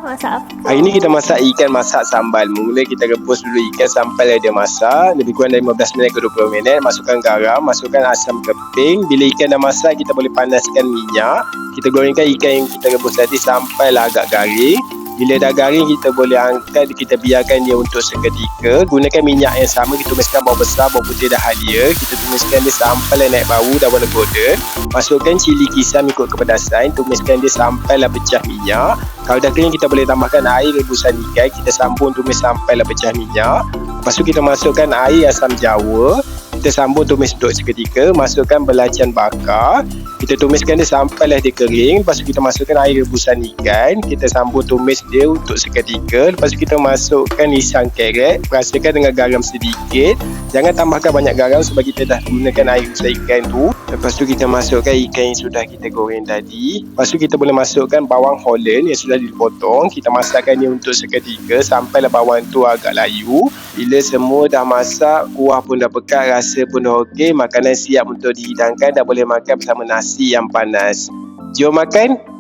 Masak apa? Hari ni kita masak ikan masak sambal. Mula kita rebus dulu ikan sampai dia masak. Lebih kurang dari 15 minit ke 20 minit. Masukkan garam, masukkan asam keping. Bila ikan dah masak, kita boleh panaskan minyak. Kita gorengkan ikan yang kita rebus tadi sampailah agak garing. Bila dah garing, kita boleh angkat, kita biarkan dia untuk seketika. Gunakan minyak yang sama, kita tumiskan bawang besar, bawang putih dah halia. Kita tumiskan dia sampai naik bau, dah warna golden. Masukkan cili kisam ikut kepedasan, tumiskan dia sampailah pecah minyak. Kalau dah kering, kita boleh tambahkan air rebusan ikan. Kita sambung tumis sampailah pecah minyak. Lepas tu kita masukkan air asam jawa. Kita sambung tumis untuk seketika. Masukkan belacan bakar. Kita tumiskan dia sampailah dia kering. Lepas tu kita masukkan air rebusan ikan. Kita sambung tumis dia untuk seketika. Lepas tu kita masukkan isang keret. Rasakan dengan garam sedikit. Jangan tambahkan banyak garam sebab kita dah gunakan air rebusan ikan tu. Lepas tu kita masukkan ikan yang sudah kita goreng tadi. Lepas tu kita boleh masukkan bawang Holland yang sudah dipotong. Kita masakkan dia untuk seketika sampailah bawang tu agak layu. Bila semua dah masak, kuah pun dah pekat, rasa pun dah okey, makanan siap untuk dihidangkan. Dah boleh makan bersama nasi yang panas. Jom makan.